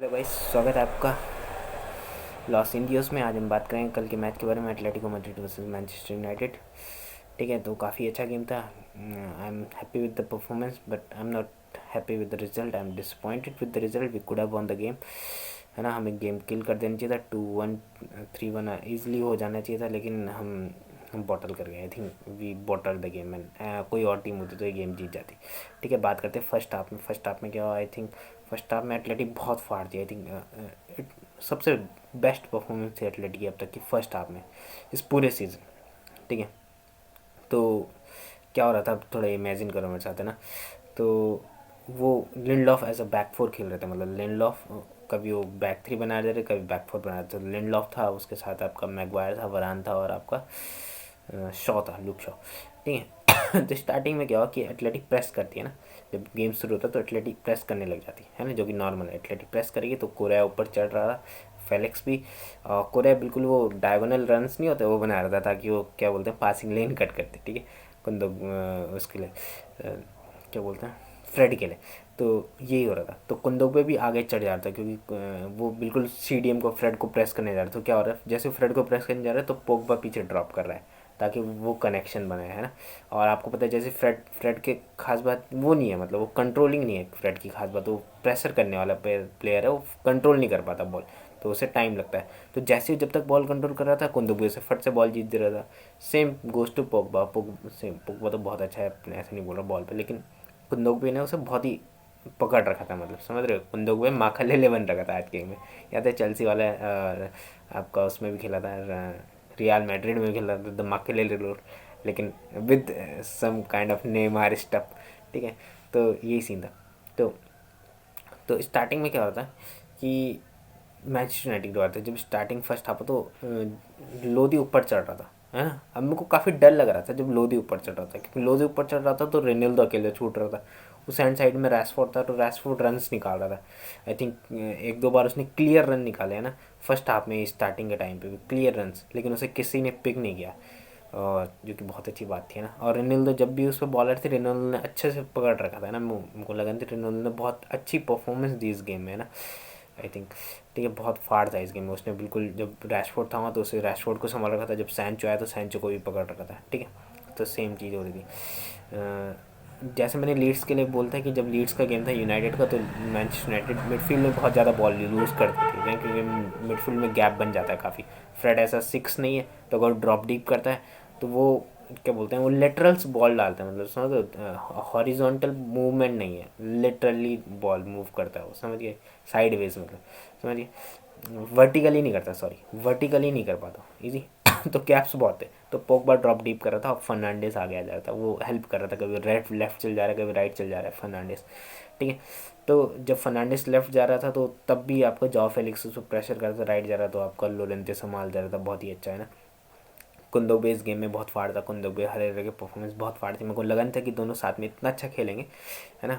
Hello भाई, स्वागत है आपका लॉस इंडियोस में। आज हम बात करेंगे कल के मैच के बारे में, Atletico Madrid versus Manchester United. ठीक है, तो काफ़ी अच्छा गेम था। I am happy with the performance but I am not happy with the result. I am disappointed with the result. We could have won the game, है ना। हमें game किल कर देना चाहिए था। 2-1 3-1 ईजिली हो जाना चाहिए था, लेकिन हम बॉटल कर गए। I think we bottle the game and कोई और टीम होती तो ये गेम जीत जाती। ठीक है, बात करते हैं फर्स्ट हाफ में। फर्स्ट हाफ में क्या हुआ? आई थिंक फर्स्ट हाफ में एथलेटिक बहुत फाड़ दिया। आई थिंक सबसे बेस्ट परफॉर्मेंस थी एथलेटिक की अब तक की फर्स्ट हाफ में, इस पूरे सीज़न। ठीक है, तो क्या हो रहा था, अब थोड़ा इमेजिन करो मेरे साथ, है ना। तो वो Lindelof as a back four खेल रहे थे। मतलब लिंडलॉफ कभी वो बैक थ्री बना रहे थे, कभी बैक फोर बना रहे थे। लिंडलॉफ था, उसके साथ आपका मैगवायर था, वरान था, और आपका शॉ था, लुक शॉ। ठीक है। तो स्टार्टिंग में क्या हुआ कि एथलेटिक प्रेस करती है ना। जब गेम शुरू होता है तो एथलेटिक प्रेस करने लग जाती है ना, जो कि नॉर्मल है। एथलेटिक प्रेस करेगी तो कोरिया ऊपर चढ़ रहा था, फेलिक्स भी। कोरिया बिल्कुल वो डायगोनल रन्स नहीं होते वो बना रहा था, ताकि वो क्या बोलते हैं पासिंग लेन कट करते। ठीक है, कुंदो उसके लिए क्या बोलते हैं, फ्रेड के लिए। तो यही हो रहा था। तो कुंदोबे भी आगे चढ़ जाता है, क्योंकि वो बिल्कुल सीडीएम को, फ्रेड को प्रेस करने जा रहा है। तो क्या हो रहा है, जैसे फ्रेड को प्रेस करने जा रहा है तो पोगबा पीछे ड्रॉप कर रहा है, ताकि वो कनेक्शन बने, है ना। और आपको पता है जैसे फ्रेड फ्रेड के खास बात वो नहीं है, मतलब वो कंट्रोलिंग नहीं है फ्रेड की खास बात। वो प्रेशर करने वाला प्लेयर है, वो कंट्रोल नहीं कर पाता बॉल, तो उसे टाइम लगता है। तो जैसे जब तक बॉल कंट्रोल कर रहा था, कुंदुबे से फट से बॉल जीत दे रहा था। Same goes to Pogba. Same Pogba तो बहुत अच्छा है, ऐसे नहीं बोल रहा बॉल पे, लेकिन कुंदोगबे ने उसे बहुत ही पकड़ रखा था। मतलब समझ रहे हो, कुंदोगबे माखले बन रखा था आज गेम में। याद है चेल्सी वाला आपका उसमें भी खेला था, रियल मैड्रिड में भी खेला था, द माखले, लेकिन with some kind of Neymar stuff. ठीक है, तो यही सीन था। तो स्टार्टिंग में क्या होता है कि मैनचेस्टर यूनाइटेड के बात है, जब स्टार्टिंग फर्स्ट हाफ तो लोधी ऊपर चढ़ रहा था, है ना। अब मेरे को काफ़ी डर लग रहा था जब लोधी ऊपर चढ़ रहा था, क्योंकि लोधी ऊपर चढ़ रहा था तो रेनल्डो अकेले छूट रहा था। उस हैंड साइड में रैशफोर्ड था, तो रैशफोर्ड रन्स निकाल रहा था। आई थिंक एक दो बार उसने क्लियर रन निकाले, है ना, फर्स्ट हाफ में स्टार्टिंग के टाइम पे भी क्लियर रन्स, लेकिन उसे किसी ने पिक नहीं किया, और जो कि बहुत अच्छी बात थी ना। और रेनल्डो जब भी उस पर बॉलर थे, रेनल्डो ने अच्छे से पकड़ रखा था ना। मुझको लगा था रेनल्डो ने बहुत अच्छी परफॉर्मेंस दी इस गेम में, है ना। आई थिंक ठीक है, बहुत फाड़ था इस गेम में उसने बिल्कुल। जब रैशफोर्ड था वहाँ तो उसे रैशफोर्ड को संभाल रखा था, जब सैंचो आया तो सैंचो को भी पकड़ रखा था। ठीक है, तो सेम चीज़ हो रही थी। जैसे मैंने लीड्स के लिए बोलता है कि जब लीड्स का गेम था यूनाइटेड का, तो मैनचेस्टर यूनाइटेड मिडफील्ड में बहुत ज़्यादा बॉल लूज़ करती थी, क्योंकि मिडफील्ड में गैप बन जाता है काफ़ी। फ्रेड ऐसा 6 नहीं है, तो अगर ड्रॉप डीप करता है तो वो क्या बोलते हैं, वो लेटरल्स बॉल डालता है। मतलब समझ लो, हॉरिजॉन्टल मूवमेंट नहीं है, लिटरली बॉल मूव करता है वो, समझिए, साइडवेज, मतलब समझिए, वर्टिकली नहीं करता, सॉरी, वर्टिकली नहीं कर पाता इजी। तो कैप्स बहुत है, तो पोगबा ड्रॉप डीप कर रहा था और फर्नांडिस आगे आ जा रहा था, वो हेल्प कर रहा था। कभी राइट लेफ्ट चल जा रहा है, कभी राइट चल जा रहा है फर्नांडिस। ठीक है, तो जब फर्नांडिस लेफ्ट जा रहा था तो तब भी आपका जॉ फेलिक्स उसको प्रेशर कर रहा था। राइट जा रहा तो आपका लोरेंते संभाल जा रहा था, बहुत ही अच्छा, है ना। कुंदोबे इस गेम में बहुत फाड़ था। कुंदोबे हरेरा के परफॉर्मेंस बहुत फाड़ थी। मेरे को लगा नहीं था कि दोनों साथ में इतना अच्छा खेलेंगे, है ना,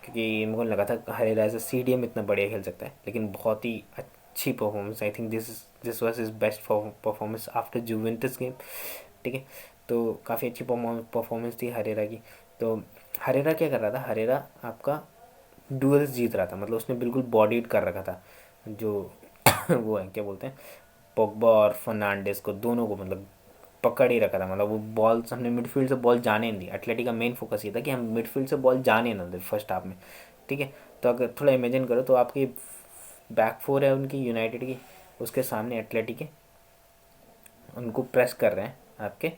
क्योंकि मेरे को लगा था हरेरा एज अ सीडीएम इतना बढ़िया खेल सकता है, लेकिन बहुत ही अच्छी performance. I think this was his best performance after Juventus game. ठीक है, तो काफ़ी अच्छी परफॉर्मेंस थी हरेरा की। तो हरेरा क्या कर रहा था, हरेरा आपका डुअल्स जीत रहा था। मतलब उसने बिल्कुल बॉडीड कर रखा था, जो वो है क्या बोलते हैं, पोग्बा और फर्नांडिस को, दोनों को मतलब पकड़ ही रखा था। मतलब वो बॉल हमने मिडफील्ड से बॉल जाने नहीं दी। एथलेटिक का मेन फोकस ये था कि हम मिडफील्ड से बॉल जाने ना दे फर्स्ट हाफ में। ठीक है, तो अगर थोड़ा इमेजिन करो तो आपकी बैक फोर है उनकी यूनाइटेड की, उसके सामने एथलेटिक है, उनको प्रेस कर रहे हैं आपके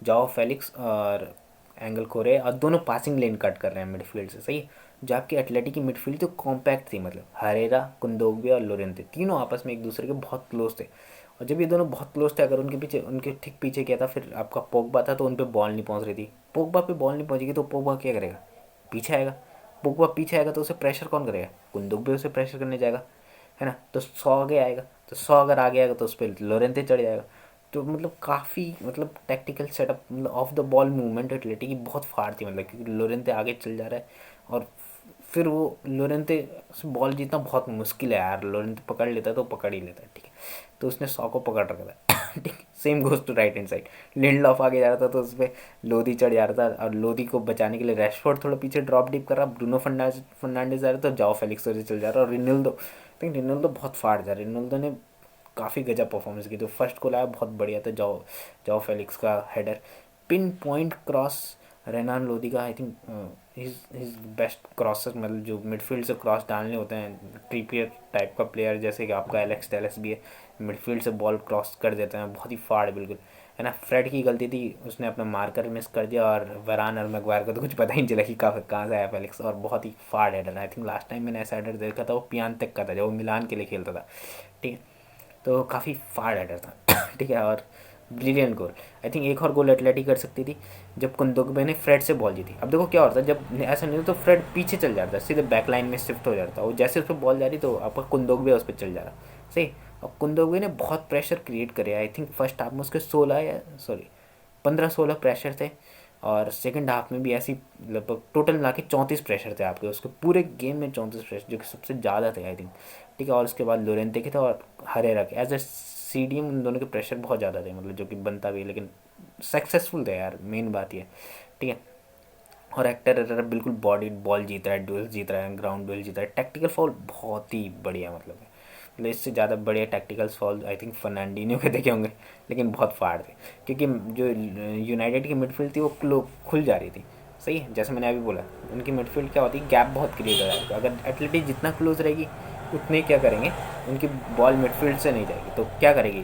जाओ फेलिक्स और एंगल कोरे, और दोनों पासिंग लेन कट कर रहे हैं मिडफील्ड से, सही है। जो आपकी एथलेटिक की मिडफील्ड तो कॉम्पैक्ट थी, मतलब हरेरा, कुंदोग्बे और लोरेंते तीनों आपस में एक दूसरे के बहुत क्लोज थे। और जब ये दोनों बहुत क्लोज थे, अगर उनके पीछे, उनके ठीक पीछे क्या था, फिर आपका पोगबा था, तो उन पर बॉल नहीं पहुंच रही थी। पोगबा पे बॉल नहीं पहुंचेगी तो पोगबा क्या करेगा, पीछे आएगा। पोगबा पीछे आएगा तो उसे प्रेशर कौन करेगा, कुंदोग्बे उसे प्रेशर करने जाएगा, है ना। तो 100 आगे आएगा, तो 100 अगर आगे आएगा तो उस पर लोरेंते चढ़ जाएगा। तो मतलब काफ़ी, मतलब टैक्टिकल सेटअप, मतलब of the ball movement Atlético की बहुत फाड़ थी। मतलब क्योंकि लोरेंते आगे चल जा रहा है, और फिर वो लोरेंते से बॉल जीतना बहुत मुश्किल है यार। लोरेंते पकड़ लेता है तो पकड़ ही लेता है, ठीक है। तो उसने 100 को पकड़ रखा था। ठीक है, same goes to right hand side. Lindelof आगे जा रहा था तो उस पर लोधी चढ़ जा रहा था, और लोधी को बचाने के लिए रैशफोर्ड थोड़ा पीछे ड्रॉप डीप कर रहा, ब्रूनो फर्नांडिस जा रहा था, जाओ फेलिक्स से चल जा रहा, और रिनल्डो थिंक रोनाल्डो बहुत फाड़ था, रोनाल्डो ने काफ़ी गजब परफॉर्मेंस की। तो फर्स्ट गोल आया बहुत बढ़िया था, जाओ जाओ फेलिक्स का header, pinpoint cross Renan Lodi का। I think his best crosser, मतलब जो मिडफील्ड से क्रॉस डालने होते हैं, ट्रिपियर टाइप का प्लेयर जैसे कि आपका एलेक्स टेलेस भी है, मिडफील्ड से बॉल क्रॉस कर देते हैं, बहुत ही फाड़ बिल्कुल, है ना। फ्रेड की गलती थी, उसने अपना मार्कर मिस कर दिया, और वरान और मैगवायर को तो कुछ पता ही नहीं चला कि कहाँ से आया फेलिक्स, और बहुत ही फाड़ header. I think last time मैंने ऐसा हेडर देखा था वो पियान तक का था, जब वो मिलान के लिए खेलता था, ठीक है। तो काफ़ी फाड़ हेडर था ठीक है, और ब्रिलियंट गोल। आई थिंक एक और गोल एटलेटिक कर सकती थी, जब कुंदोगबे ने फ्रेड से बॉल जीती। अब देखो क्या होता है, जब ऐसा नहीं तो फ्रेड पीछे चल जाता है, सीधे बैक लाइन में शिफ्ट हो जाता है, वो जैसे उस पर बॉल जा रही तो आपका कुंदोगबे उस पर चल जा रहा सही। अब कुंदोगबे ने बहुत प्रेशर क्रिएट करे, आई थिंक फर्स्ट हाफ में उसके 16 या सॉरी 15-16 प्रेशर थे, और सेकंड हाफ में भी ऐसी लगभग टोटल मिला के 34 प्रेशर थे आपके, उसके पूरे गेम में 34 प्रेशर, जो कि सबसे ज़्यादा थे आई थिंक, ठीक है। और उसके बाद लोरेंते के थे और हरेरा के, एज ए CDM उन दोनों के प्रेशर बहुत ज़्यादा थे, मतलब जो कि बनता भी है, लेकिन सक्सेसफुल थे यार, मेन बात ये, ठीक है। और एक्टर बिल्कुल बॉडी बॉल जीत रहा है, डुएल जीत रहा है, ग्राउंड डुएल जीत रहा है, टैक्टिकल फॉल बहुत ही बढ़िया, मतलब इससे ज़्यादा बढ़िया टैक्टिकल फॉल आई थिंक फर्नांडिनो के देखे होंगे, लेकिन बहुत फाड़ थे, क्योंकि जो यूनाइटेड की मिडफील्ड थी वो खुल जा रही थी, सही है। जैसे मैंने अभी बोला, उनकी मिडफील्ड क्या होती है, गैप बहुत क्रिएट हो जाएगा, अगर एथलेटिक जितना क्लोज रहेगी उतने क्या करेंगे, उनकी बॉल मिडफील्ड से नहीं जाएगी, तो क्या करेगी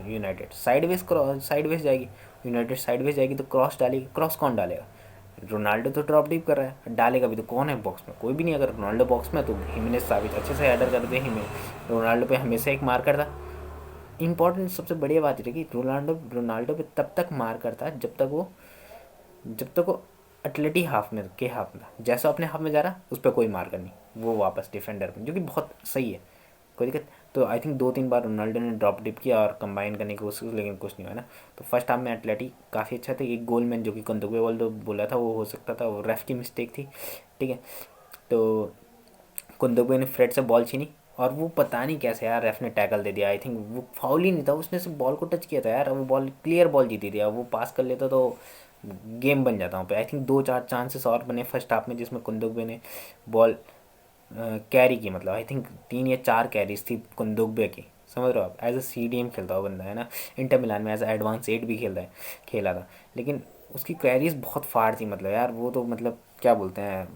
यूनाइटेड, साइडवेज जाएगी, यूनाइटेड साइडवेज जाएगी तो क्रॉस डालेगी, क्रॉस कौन डालेगा, रोनाल्डो तो ड्रॉप डीप कर रहा है, डालेगा भी तो कौन है बॉक्स में, कोई भी नहीं। अगर रोनाल्डो बॉक्स में तो हिमेनेस साबित अच्छे से हेडर कर दे, हिमेनेस रोनाल्डो पे हमेशा एक मार करता। इंपॉर्टेंट सबसे बढ़िया बात ये कि रोनाल्डो रोनाल्डो पे तब तक मार करता है जब तक वो एटलेटी हाफ में जैसा अपने हाफ में जा रहा उस पर कोई मार करनी, वो वापस डिफेंडर में, जो कि बहुत सही है, कोई दिक्कत। तो आई थिंक 2-3 बार रोनाल्डो ने ड्रॉप डिप किया और कंबाइन करने की कोशिश की, लेकिन कुछ नहीं हुआ ना। तो फर्स्ट हाफ में एटलेटिक काफ़ी अच्छा था, एक गोल मैन जो कि कंदुकवे वाल तो बोला था वो हो सकता था, वो रेफ की मिस्टेक थी, ठीक है। तो कुंदुकवे ने फ्रेड से बॉल छीनी, और वो पता नहीं कैसे यार रेफ ने टैकल दे दिया, आई थिंक वो फाउल ही नहीं था, उसने सिर्फ बॉल को टच किया था यार, वो बॉल क्लियर बॉल जीती थी, अब वो पास कर लेता तो गेम बन जाता वहाँ पे। आई थिंक 2-4 चांसेस और बने फर्स्ट हाफ में, जिसमें कुंदुकवे ने बॉल कैरी की, मतलब आई थिंक 3 या 4 कैरीज थी कुंदुकबे की, समझ रहे हो आप। एज अ CDM खेलता हुआ बंदा है ना, इंटर मिलान में एज एडवांस 8 भी खेला था, लेकिन उसकी कैरीज बहुत फाड़ थी, मतलब यार वो तो मतलब क्या बोलते हैं,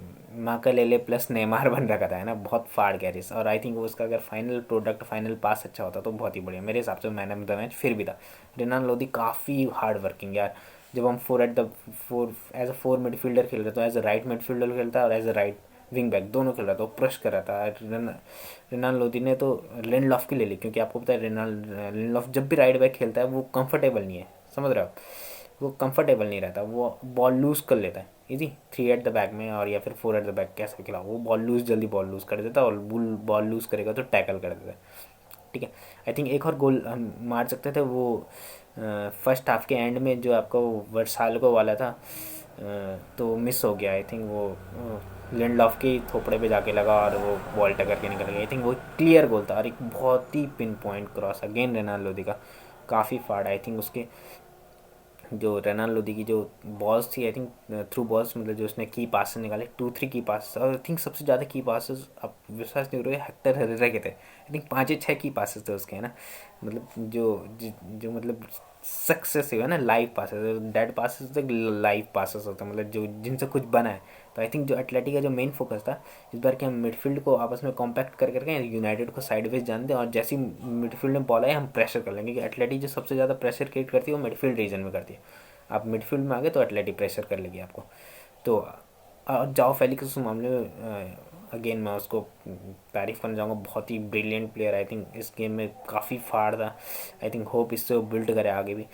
माकालेले प्लस नेमार बन रखा था, है ना, बहुत फाड़ कैरीज। और आई थिंक वो उसका अगर फाइनल प्रोडक्ट फाइनल पास अच्छा होता तो बहुत ही बढ़िया, मेरे हिसाब से मैन ऑफ द मैच फिर भी था। रेनान लोधी काफ़ी हार्ड वर्किंग यार, जब हम फोर एज अ 4 मिडफील्डर खेल रहे तो एज अ राइट मिडफील्डर खेलता है और as a right wing back दोनों खेल रहा था, वो क्रश कर रहा था। रेनान लोधी ने तो लिंडलॉफ की ले ली, क्योंकि आपको पता है लिंडलॉफ जब भी राइट बैक खेलता है वो कंफर्टेबल नहीं है, समझ रहे हो आप, वो कंफर्टेबल नहीं रहता, वो बॉल लूज़ कर लेता है इजी 3 एट द बैक में, और या फिर 4 एट द बैक कैसे खिलाओ, वो जल्दी बॉल लूज़ कर देता है, और बॉल लूज़ करेगा तो टैकल कर देता है, ठीक है। आई थिंक एक और गोल हम मार सकते थे, वो फर्स्ट हाफ के एंड में जो आपका वो वर्साल्को वाला था, तो मिस हो गया। आई थिंक वो लिंडलॉफ के थोपड़े पे जाके लगा और वो बॉल टकर के निकल गया। आई थिंक वो क्लियर गोल था, और एक बहुत ही pinpoint cross again Renan Lodi का, काफ़ी फाड़। आई थिंक उसके जो रेनान लोधी की जो बॉल्स थी, आई थिंक थ्रू बॉल्स, मतलब जो उसने की पास निकाले 2-3 की पास, और आई थिंक सबसे ज़्यादा की पासेस आप विश्वास नहीं करोगे हेक्टर हेरेरा के थे, आई थिंक 5 या 6 की पासेस थे उसके, है ना। मतलब जो मतलब सक्सेस है ना, लाइव पासेस, डेड पासेस तक लाइव पासेस होता है, मतलब जो जिनसे कुछ बना है। तो आई थिंक जो एटलेटिक का जो मेन फोकस था इस बार कि हम मिडफील्ड को आपस में कॉम्पैक्ट कर करके यूनाइटेड को साइडवेज जान दें, और जैसी मिडफील्ड में बॉल आए हम प्रेशर कर लेंगे, क्योंकि एटलेटिक जो सबसे ज़्यादा प्रेशर क्रिएट करती है वो मिडफील्ड रीजन में करती है। आप मिडफील्ड में आ गए तो एटलेटिक प्रेशर कर लेगी आपको। तो जाओ फेलिक्स उस मामले में अगेन मैं उसको तारीफ करना चाहूँगा, बहुत ही ब्रिलियंट प्लेयर। आई थिंक इस गेम में काफ़ी फाड़ था, आई थिंक होप इससे वो बिल्ड करे आगे भी।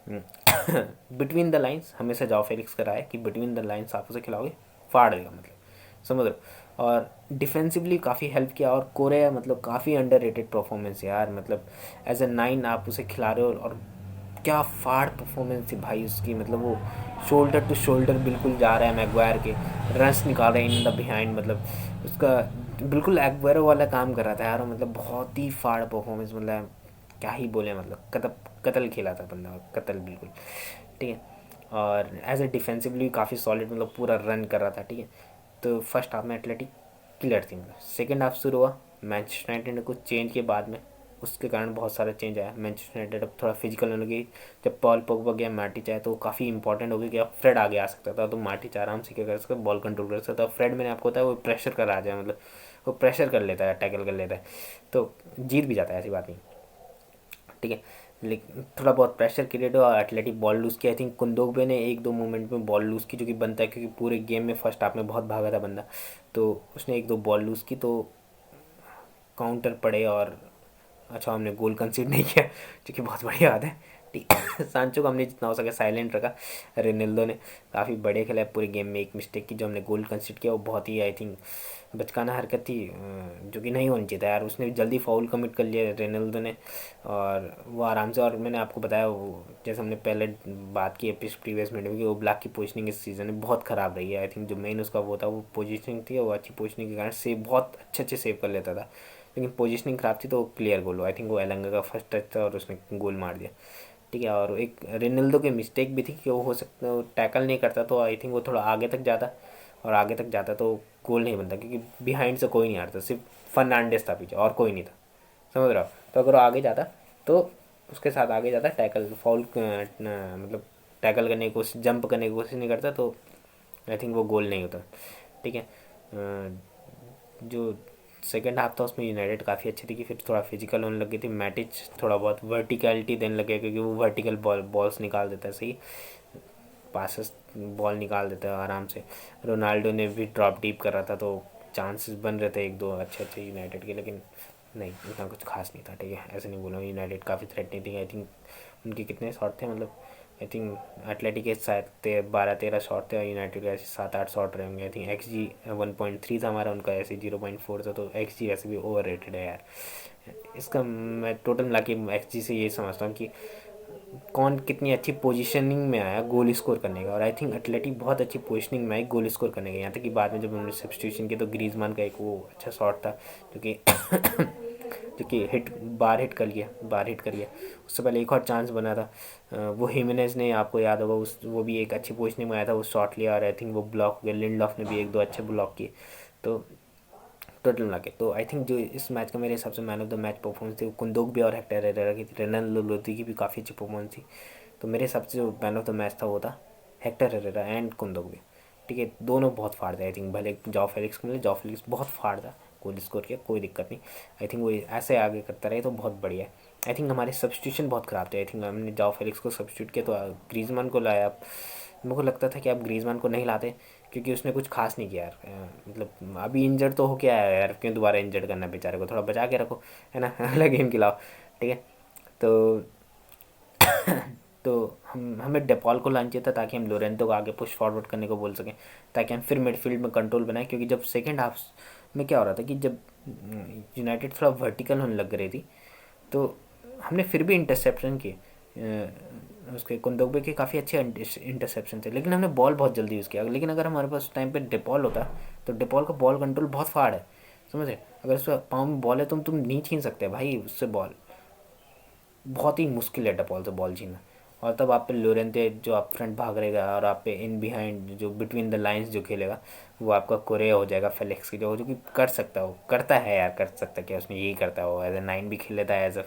बिटवीन द लाइन्स हमेशा जाओ फेलिक्स का राय है कि बिटवीन द लाइन्स आप उसे खिलाओगे फाड़ देगा, मतलब समझ लो। और डिफेंसिवली काफ़ी हेल्प किया, और कोरिया मतलब काफ़ी अंडररेटेड परफॉर्मेंस यार, मतलब एज ए 9 आप उसे खिला रहे हो, और क्या फाड़ परफॉर्मेंस थी भाई उसकी, मतलब वो शोल्डर टू शोल्डर बिल्कुल जा रहा है मैगवायर के, रन्स निकाल रहे हैं इन द बिहाइंड, मतलब उसका बिल्कुल एग्वेरो वाला काम कर रहा था यार, मतलब बहुत ही फाड़ परफॉर्मेंस, मतलब क्या ही बोले, मतलब कतल खेला था बंदा, कतल बिल्कुल, ठीक है। और एज ए डिफेंसिवली काफ़ी सॉलिड, मतलब पूरा रन कर रहा था, ठीक है। तो फर्स्ट हाफ में एथलेटिक किलर थी। मतलब सेकेंड हाफ शुरू हुआ मैनचेस्टर यूनाइटेड ने कुछ चेंज के बाद में, उसके कारण बहुत सारा चेंज आया। मैनचेस्टर यूनाइटेड अब थोड़ा फिजिकल होने लगी। जब पॉल पोग्बा गया, मार्टिच आया, तो काफ़ी इंपॉर्टेंट हो गया कि अब फ्रेड आगे आ सकता था, तो मार्टिच आराम से क्या कर सकता, बॉल कंट्रोल कर सकता था। फ्रेड मैंने आपको बताया वो प्रेशर का राजा है, मतलब वो प्रेशर कर लेता है, टैकल कर लेता है, तो जीत भी जाता है, ऐसी बात नहीं। ठीक है, लेकिन थोड़ा बहुत प्रेशर क्रिएट हुआ, एथलेटिक बॉल लूज़ किया। आई थिंक कुंदोगबे ने एक दो मोमेंट में बॉल लूज़ की, जो कि बनता है क्योंकि पूरे गेम में फर्स्ट हाफ में बहुत भागा था बंदा, तो उसने एक दो बॉल लूज़ की, तो काउंटर पड़े और अच्छा हमने गोल कंसीड नहीं किया, जो कि बहुत बढ़िया बात है। ठीक सांचो को हमने जितना हो सके साइलेंट रखा। रेनिल्डो ने काफ़ी बड़े खेला पूरे गेम में, एक मिस्टेक की जो हमने गोल कंसीड किया वो बहुत ही आई थिंक बचकाना हरकत थी, जो कि नहीं होनी चाहिए था यार। उसने जल्दी फाउल कमिट कर लिया रेनिल्डो ने, और वो आराम से, और मैंने आपको बताया वो जैसे हमने पहले बात की प्रीवियस मिनट में कि वो ब्लैक की पोजिशनिंग इस सीज़न में बहुत ख़राब रही है। आई थिंक जो मेन उसका वो था वो पोजिशनिंग थी, वो अच्छी पोजिशनिंग के कारण सेव बहुत अच्छे सेव कर लेता था, लेकिन पोजीशनिंग खराब थी तो क्लियर गोल हुआ। आई थिंक वो एलंगा का फर्स्ट टच था और उसने गोल मार दिया। ठीक है, और एक रेनल्डो की मिस्टेक भी थी कि वो हो सकता है वो टैकल नहीं करता तो आई थिंक वो थोड़ा आगे तक जाता, और आगे तक जाता तो गोल नहीं बनता, क्योंकि बिहाइंड से कोई नहीं आ रहा था, सिर्फ फर्नांडिस था पीछे और कोई नहीं था, समझ रहा हो। तो अगर वो आगे जाता तो उसके साथ आगे जाता, टैकल फाउल मतलब टैकल करने की कोशिश, जंप करने की कोशिश नहीं करता, तो आई थिंक वो गोल नहीं होता। ठीक है, जो सेकेंड हाफ था उसमें यूनाइटेड काफ़ी अच्छी थी कि फिर थोड़ा फिजिकल होने लगी थी। मैटिच थोड़ा बहुत वर्टिकलिटी देने लगे, क्योंकि वो वर्टिकल बॉल्स निकाल देता है, सही पासेस बॉल निकाल देता है आराम से। रोनाल्डो ने भी ड्रॉप डीप कर रहा था, तो चांसेस बन रहे थे एक दो अच्छे अच्छे यूनाइटेड के, लेकिन नहीं इतना कुछ खास नहीं था। ठीक है, ऐसे नहीं बोला, यूनाइटेड काफ़ी थ्रेट नहीं थी। आई थिंक उनके कितने शॉट थे, मतलब आई थिंक एथलेटिक के शायद 12-13 शॉट थे और यूनाइटेड के ऐसे 7-8 शॉट रहे होंगे। आई थिंक XG 1.3 था हमारा, उनका ऐसे 0.4 था, तो XG ऐसे भी ओवर रेटेड है यार। इसका मैं टोटल मिला के XG से ये समझता हूँ कि कौन कितनी अच्छी पोजीशनिंग में आया गोल स्कोर करने का, और आई थिंक एथलेटिक बहुत अच्छी पोजीशनिंग में आई गोल स्कोर करने का। यहाँ तक कि बाद में जब उन्होंने सब्स्टिट्यूशन किया तो ग्रीजमान का एक वो अच्छा शॉट था जो कि जो कि बार हिट कर गया। उससे पहले एक और चांस बना था, वो हिमेनेज ने, आपको याद होगा, उस वो भी एक अच्छी पोजीशनिंग में आया था, वो शॉट लिया और आई थिंक वो ब्लॉक हो गया। लिंडलॉफ ने भी एक दो अच्छे ब्लॉक किए। तो टोटल मिला के तो आई थिंक जो इस मैच का मेरे हिसाब से man of the match performance थी वो कुंदोग भी और हेक्टर हेरेरा की थी। रेनल लोलोदी की भी काफ़ी अच्छी परफॉर्मेंस थी, तो मेरे हिसाब से जो मैन ऑफ द मैच था वो था हेक्टर हेरेरा एंड कुंदोग भी। ठीक है, दोनों बहुत फाड़ थे। आई थिंक भले जॉ फेलिक्स को मिले, जॉ फेलिक्स बहुत फाड़ था, गोल स्कोर किया, कोई दिक्कत नहीं। आई थिंक वो ऐसे आगे करता रहे तो बहुत बढ़िया है। आई थिंक हमारे सब्स्टिट्यूशन बहुत ख़राब थे। आई थिंक हमने जॉ फेलिक्स को सब्स्टिट्यूट किया तो ग्रीजमान को लाया। मेरे को लगता था कि आप ग्रीजमान को नहीं लाते क्योंकि उसने कुछ खास नहीं किया यार, मतलब अभी इंजर्ड तो हो क्या है यार, क्यों दोबारा इंजर्ड करना बेचारे को, थोड़ा बचा के रखो, है ना अगला गेम खिलाओ। ठीक है, तो तो हमें डेपॉल को लाना चाहिए था ताकि हम लोरेंतो को आगे पुश फॉरवर्ड करने को बोल सकें, ताकि हम फिर मिडफील्ड में कंट्रोल बनाए। क्योंकि जब सेकेंड हाफ में क्या हो रहा था कि जब यूनाइटेड थोड़ा वर्टिकल होने लग रही थी तो हमने फिर भी इंटरसेप्शन किए, उसके कुंदोगबे के काफ़ी अच्छे इंटरसेप्शन थे, लेकिन हमने बॉल बहुत जल्दी यूज़ किया। लेकिन अगर हमारे पास टाइम पे डिपॉल होता तो डिपॉल का बॉल कंट्रोल बहुत फाड़ है, समझे। अगर उसका पाँव में बॉल है तो तुम नहीं छीन सकते भाई उससे बॉल, बहुत ही मुश्किल है डिपॉल से बॉल छीनना। और तब आप पे लोरेंते जो आप फ्रंट भाग रहेगा, और आप पे इन बिहाइंड जो बिटवीन द लाइंस जो खेलेगा वो आपका कोरे हो जाएगा फेलिक्स की, जो कि कर सकता हो, करता है यार, कर सकता है क्या उसमें, यही करता हो, एज ए 9 भी खेल लेता है, एज अ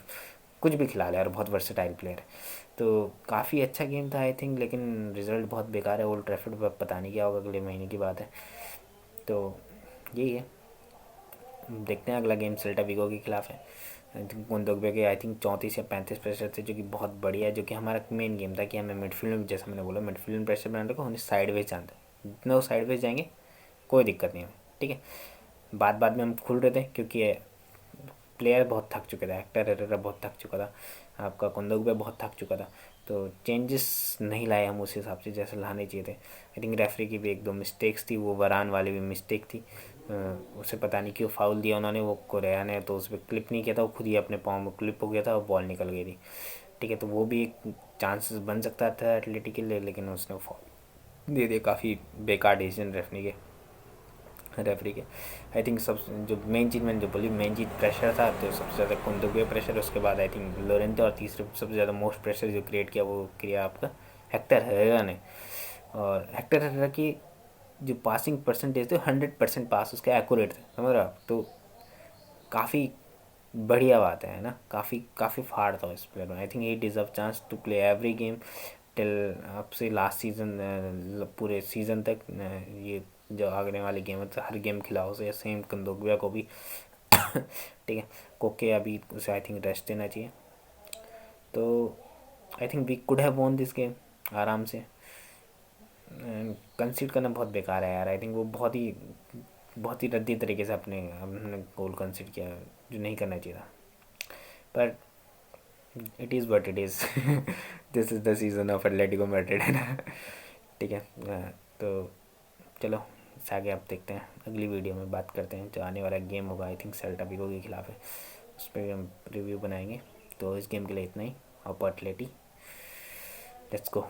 कुछ भी खिला ले, और बहुत वर्सेटाइल प्लेयर है। तो काफ़ी अच्छा गेम था आई थिंक, लेकिन रिजल्ट बहुत बेकार है। ओल्ड ट्रैफर्ड पर पता नहीं क्या होगा, अगले महीने की बात है। तो यही है, देखते हैं अगला गेम सेल्टा विगो के खिलाफ है। गुंदोगबे के आई थिंक 34 या 35 प्रेशर थे, जो कि बहुत बढ़िया है, जो कि हमारा मेन गेम था कि हमें मिडफील्ड में, जैसा मैंने बोला, मिडफील्ड में प्रेशर बनाने को, उन्हें साइड वेज जानता है, जितना वो साइड वेज जाएंगे कोई दिक्कत नहीं हमें। ठीक है, बाद में हम खुल रहे थे क्योंकि प्लेयर बहुत थक चुके थे, एक्टर हेरेरा बहुत थक चुका था, आपका कुंदोगबे बहुत थक चुका था, तो चेंजेस नहीं लाए हम उस हिसाब से जैसे लाने चाहिए थे। आई थिंक रेफरी की भी एक दो मिस्टेक्स थी, वो वरान वाली भी मिस्टेक थी, उसे पता नहीं क्यों फाउल दिया उन्होंने, वो कोरिया ने, तो उस पर क्लिप नहीं किया था, वो खुद ही अपने पाँव में क्लिप हो गया था और बॉल निकल गई थी। ठीक है, तो वो भी एक चांसेस बन सकता था एथलेटिक के लिए, लेकिन उसने फाउल दे दिया। काफ़ी बेकार डिसीजन रेफरी के। आई थिंक सब जो मेन चीज़ मैंने जो बोली, मेन चीज़ प्रेशर था, तो सबसे ज़्यादा कुंदोगबे प्रेशर, उसके बाद आई थिंक लोरेंते, और तीसरे सबसे ज़्यादा मोस्ट प्रेशर जो क्रिएट किया वो किया आपका हेक्टर हेरेरा ने। और हेक्टर हेरेरा की जो पासिंग परसेंटेज थे 100% पास उसके एक्यूरेट थे, समझ रहे हो आप? तो काफ़ी बढ़िया बात है ना, काफ़ी काफ़ी फाड़ था इस प्लेयर में। I think he deserve chance to play every game till अब से लास्ट सीज़न, पूरे सीज़न तक ये जो आगने वाले गेम है हर गेम खिलाओ उसे, सेम कंदोगबिया को भी ठीक है। कोके अभी उसे आई थिंक रेस्ट देना चाहिए। तो I think we could have won this game आराम से। कंसीड करना बहुत बेकार है यार। आई थिंक वो बहुत ही रद्दी तरीके से अपने गोल कंसीड किया जो नहीं करना चाहिए था। पर it is what it is this is the season off Atletico Madrid, है ना। ठीक है। तो चलो इससे आगे आप देखते हैं, अगली वीडियो में बात करते हैं जो आने वाला गेम होगा, आई थिंक सेल्टा विगो के खिलाफ है, उस पर हम रिव्यू बनाएंगे। तो इस गेम के लिए इतना ही। और एटलेटी, लेट्स गो।